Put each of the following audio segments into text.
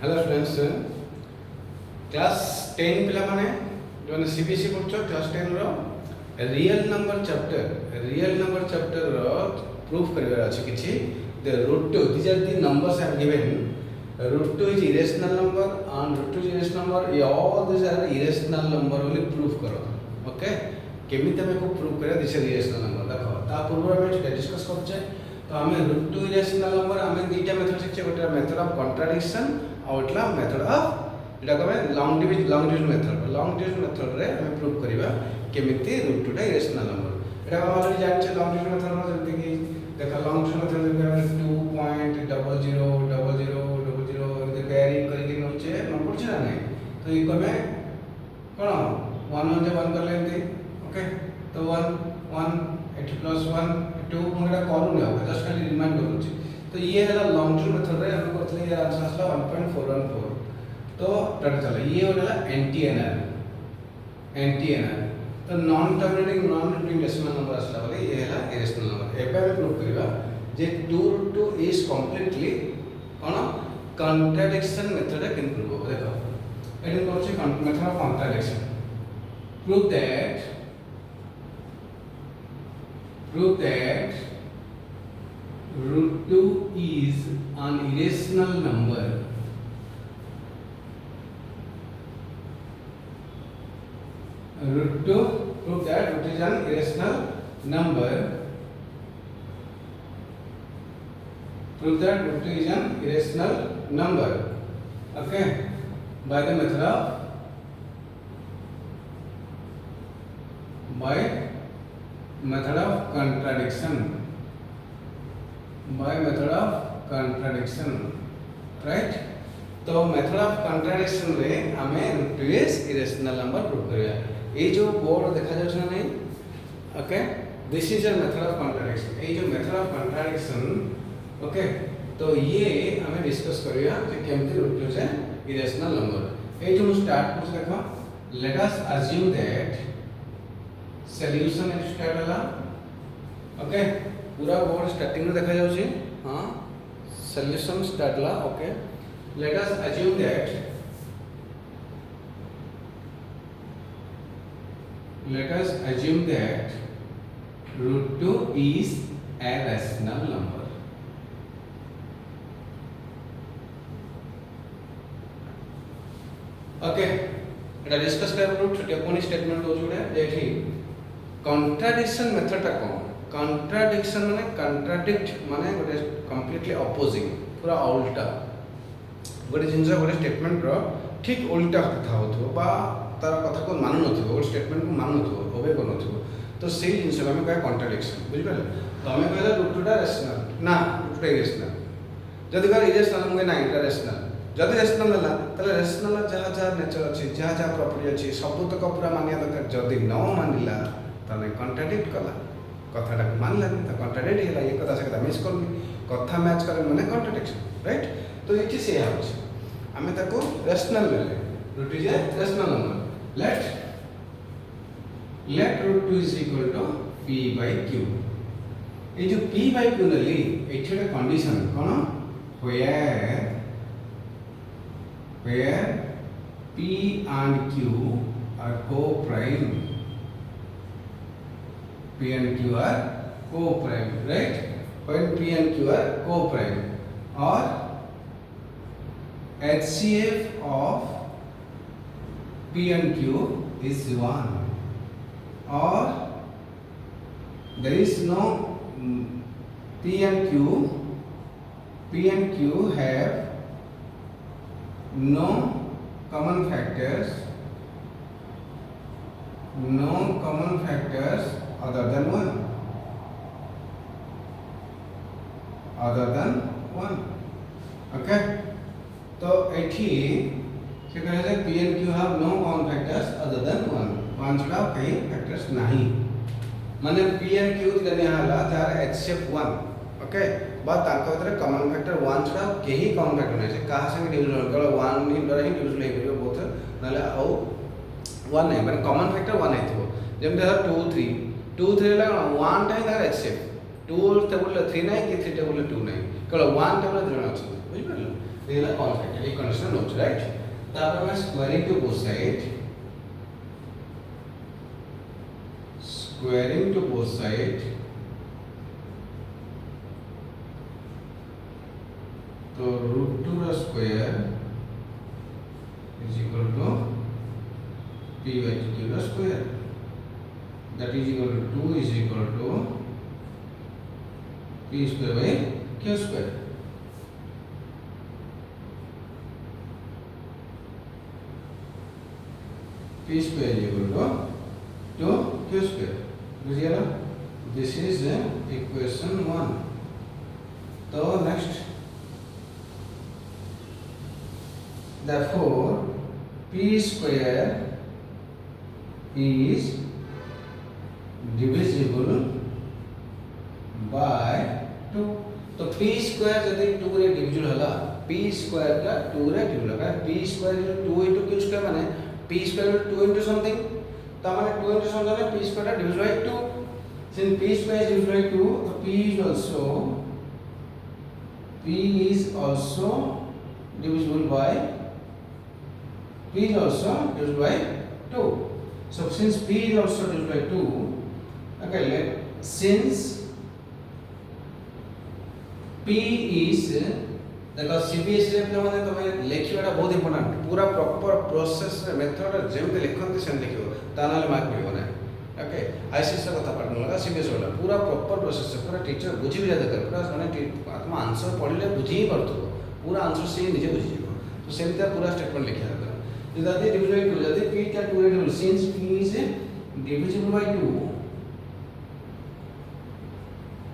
Hello students class 10 पिला माने जो सीबीएसई पढ़छ क्लास 10 रो रियल नंबर चैप्टर रो प्रूफ करबार अछि किछि the root two these are the numbers I am given root two is irrational number and root two is irrational number ये all this are irrational number only proof करो okay केमी तमे को proof करे this is irrational number देखो ता पूर्व में डिस्कस करछे तो हमें रूट टू इरेशनल नंबर हमें दुईटा मेथड शिखछे गोटे मेथड ऑफ कॉन्ट्राडिक्शन और एटला मेथड ऑफ एटा को लॉन्ग डिविजन मेथड रे हमें प्रूफ करबा केमिति रूट टू टा इरेशनल नंबर एटा हम ऑलरेडी जानछे लॉन्ग डिविजन मेथड रो जति कि देखा लॉन्ग डिविजन मेथड में 2.000000 इधर वेरी करके नोचे न पड़छ ना नहीं तो ई कमे कोन 1 1 कर लेंगे ओके तो 1 1 8 प्लस 1 2 मुंगडा करू नै जस्ट खाली रिमाइंड करूची तो ये है लॉन्ग डिविजन मेथड रे हम करथले ये आंसर आसला 1.414 तो टट चला ये होला एंटी-एनआर तो non terminating non repeating decimal number आसला बोले ये है इरेशनल नंबर एबे हम प्रूफ करबा जे 2 is completely cone contradiction method can prove हो देखो एडिन करछि method of contradiction prove that root 2 is an irrational number prove that root is an irrational number prove that root is an irrational number okay by the method of contradiction right तो method of contradiction रे हमें root two is irrational number prove करबा ए जो board देखा जाछ ना नहीं okay this is a method of contradiction ए जो मेथड ऑफ कॉन्ट्राडिक्शन ओके तो ये हमें डिस्कस करबा जे केमति रूट टू से इरेशनल नंबर ए जो स्टार्ट कर देखो let us assume that solution is start होला ओके पूरा बोर्ड स्टार्टिंग में देखा जाउछी हां solution start La okay let us assume that root 2 is a rational number okay Etah discuss कर रूट छोटे कोन स्टेटमेंट दो जोडे जेठी कॉन्ट्राडिक्शन मेथड ता कोन कॉन्ट्राडिक्शन माने कॉन्ट्राडिक्ट माने गोटे कंप्लीटली अपोजिंग पूरा उल्टा गोटे जिनस गोटे स्टेटमेंट रो ठीक उल्टा कथा होथो बा तार कथा को मानु नथिबो गोटे स्टेटमेंट को मानु नथिबो ओबे को नथिबो तो सेही जिनस हम कहे कॉन्ट्राडिक्शन बुझि पाले तो हमें कहला रूट टू टा रेशनल ना रूट टू इरेशनल जदि कर इरेशनल हम ना इटा रेशनल जदि रेशनल हला तले रेशनल जहा नेचर अछि जहा प्रॉपर्टी अछि सब तक पूरा मानिया दरकार जदि न मानिला तने कॉन्ट्राडिक्ट कला कथाटा को मानला त कॉन्ट्राडिक्ट होला ये कथा से कथा मिस करनी कथा मैच करे माने कॉन्ट्राडिक्शन राइट तो ये से आउछ हमें ताको रेशनल लेले root is a rational number let root 2 is equal to p by q ए जो p by q नली एठे कंडीशन कोन where p and q are co-prime p and q are co-prime right when p and q are co-prime or HCF of P and Q is 1 or there is no P and Q have no common factors other than 1 okay तो एठी से कहे जे p and q have no common factors other than 1 छड़ा कहीं factors नहीं माने p and q जने हला तार HCF 1 ओके बा ताका भीतर कॉमन फैक्टर 1 छड़ा केही कॉमन फैक्टर नै छै कहा संगे डिविजन केवल 1 नि डर ही डिविजन ले करियो बोथ नले औ 1 नै माने कॉमन फैक्टर 1 आइथिबो जेम 2 3 ला 1 टाइम तार HCF 2 टेबल 3 নাই কি 3 टेबल 2 নাই কেবল 1 टेबल 3 আছে বুঝি পারলো এলা কনসেপ্ট এই কন্ডিশন হচ্ছে রাইট তারপর আমরা squaring to both side squaring to both side तो √2 का square is equal to p/2 का square that is equal to 2 is equal to p square by q square p square is equal to q square बुझिए ना this is equation 1 तो next therefore p square is divisible by 2 तो p square यदि 2 रे divisible होला p square का 2 रे divisible होला p square is 2 into q square माने p square is 2 into something तो माने 2 into something माने p square is divisible by 2 since p square is divisible by 2 so p is also divisible by p is also divisible by 2 so since p is also divisible by 2 okay since p is देखो CBSE रे पे माने तमे लेखिबाटा बहुत important पूरा proper process method जेमते लिखंती सेम लिखिबो तानाले मार्क मिलबो ना ओके आईसीएस रा कथा पढन लगा सीबीएस वाला पूरा प्रॉपर प्रोसेस पूरा टीचर बुझी भी जाता पूरा माने आत्मा आंसर पढिले बुझी ही परतो पूरा आंसर से निजे बुझी जीवो तो सेमता पूरा स्टेटमेंट लिखा जाता यदि डिविजिबल बाय 2 यदि p का 2 रे divisible since p is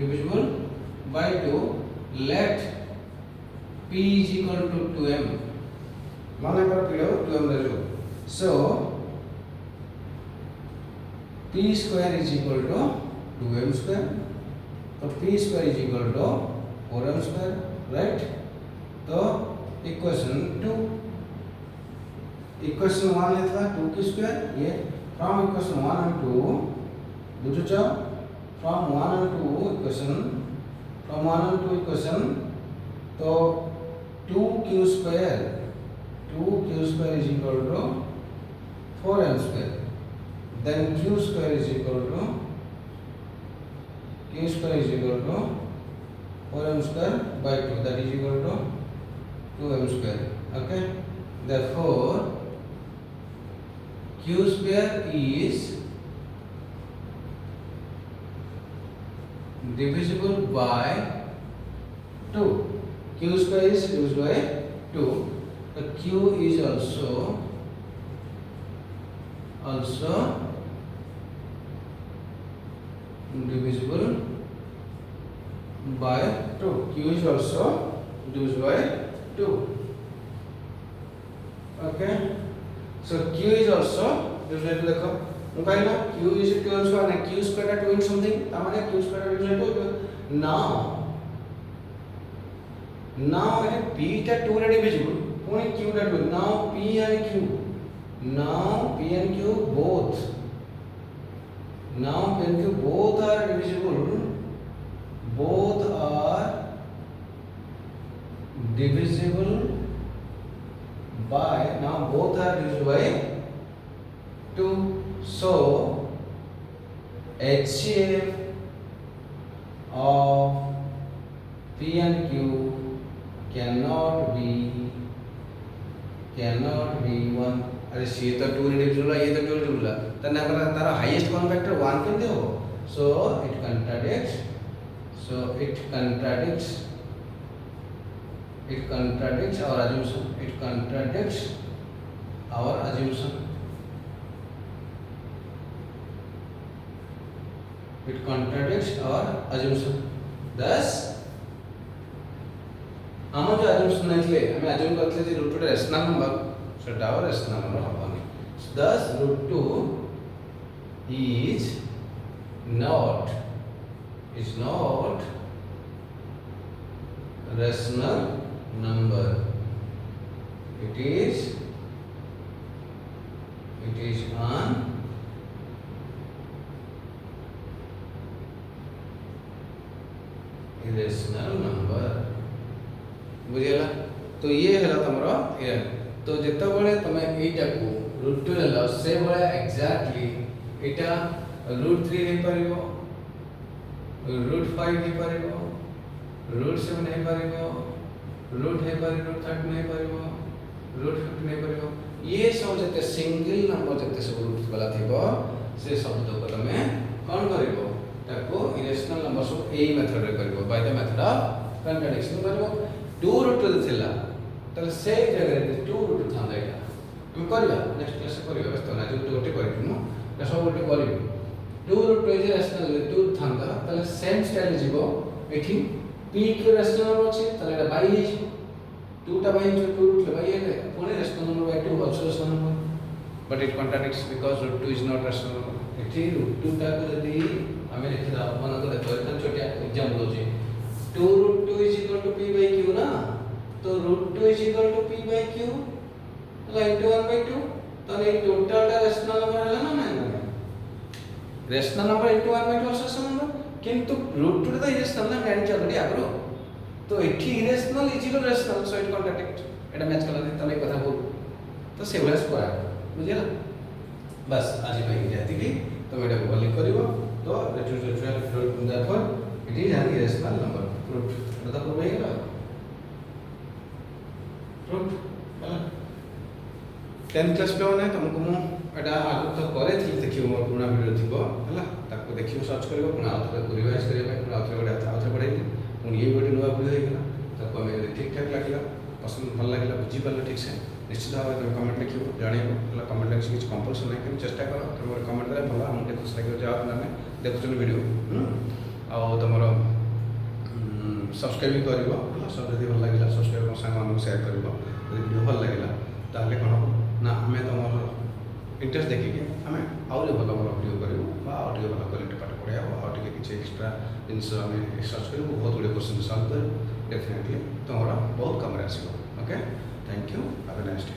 divisible by 2 let p is equal to 2m माने पर p 2m रहो so p square is equal to 2m square तो p square is equal to 4m square right तो equation 2 equation 1 है था 2 की square ये from equation 1 and 2 बुझुचा from 1 and 2 equation from 1 and 2 equation तो 2q square is equal to 4m square then q square is equal to 4m square by 2 that is equal to 2m square okay therefore q square is divisible by 2 q square is divisible by 2 the q is also divisible by 2 q is also divisible by 2 okay so q is also divisible by देखो ମୁଁ କହିଲା q is 2 square ना q square ଟା 2 into something ता माने q square टा divisible by 2 now है p टा 2 रे divisible पुणी q टा 2 now p and q both are divisible by 2 so HCF of P and Q cannot be 1 अरे सी तो 2 डिविजिबल ये तो 2 डिविजिबल तने हमरा तारा हाईएस्ट कॉमन फैक्टर 1 केमते हो so it contradicts our assumption thus हम जो assumption नथले हम assume करथले जे रूट रेशनल नंबर सेटा और रेशनल नंबर हबनी thus √2 is not rational number it is irrational number बुझेला। तो ये है तमरो ये तो जिते बड़े तुम यहीटा को √2 ले से बड़े एक्जाक्टली एटा √3 हे परिबो √5 हे परिबो √7 हे परिबो √8 हे परिबो √13 हे परिबो √15 हे परिबो ये सब जते सिंगल नंबर जते सब रूट वाला थिबो से शब्द को तमे कोन करिवो ताको इरेशनल नंबर सब एई मेथड रे करिवो by the method of contradiction करिवो 2√2 थिला तले से जगह रे 2√2 थांदा एटा हम करबा नेक्स्ट क्लास से करबा बस तो ना जो टोटे करिनु ना सब गोटे करिवो 2√2 इज रेशनल 2 थांदा तले सेम स्टाइल जीवो एठी p के रेशनल नंबर अछि तले एटा बाई हे 2 टा बाई 2√2 बाई हे पुणे rational number by 2 also rational number but it contradicts because √2 is not rational number एठी √2 टा को यदि हमें लिखदा मन को देखो एकदम छोटा एग्जांपल होची 2√2 is equal to p by q ना तो √2 is equal to p by q like 1/2 तो ये टोटल टा रेशनल नंबर है ना ना rational number into 1/2 rational number किंतु √2 तो इरेशनल ना जानि चलडी आगरो तो एठी irrational is equal rational so it contradict Etah match कला तमे कथा बोल तो से वाला स्क्वायर बुझिला बस आज भाई जाति की तुम एटा को लिख करिवो तो therefore it is an irrational number proof मतलब प्रूफ है ना प्रूफ ହେଲା 10th क्लास पे होना है तुमको मु एटा आगु तो करे थी देखियो मोर पुराना वीडियो थिबो हला ताको देखियो सर्च करिवो पुना आउथरे रिवाइज करिवो पुना आउथरे पढाई पुन ये वीडियो नुवा वीडियो हेगला ताको हमें ठीक ठाक लागला पसंद भल लागला बुझी पारला ठीक से निश्चित भाव तुम कमेंट लिखियो जानियो हला कमेंट लिखि किछ कंपल्सन नहीं कि चेष्टा करो तुम कमेंट दे भला हमके खुश लागियो जवाब नामे देखुछन वीडियो आ तमरो सब्सक्राइब करिवो सब जदी भल लागला सब्सक्राइब को संग हम शेयर करिवो यदि वीडियो भल लागला ताले कोन ना हमें तमरो इंटरेस्ट देखिके हमें आउरे भल भल वीडियो करिवो बा ऑडियो भल क्वालिटी पाठ पढिया आ टिके किछ एक्स्ट्रा जिनस हमें सर्च करिवो बहुत बड़े क्वेश्चन सॉल्व कर डेफिनेटली तमरो बहुत कम रे आसीबो okay thank you have a nice day.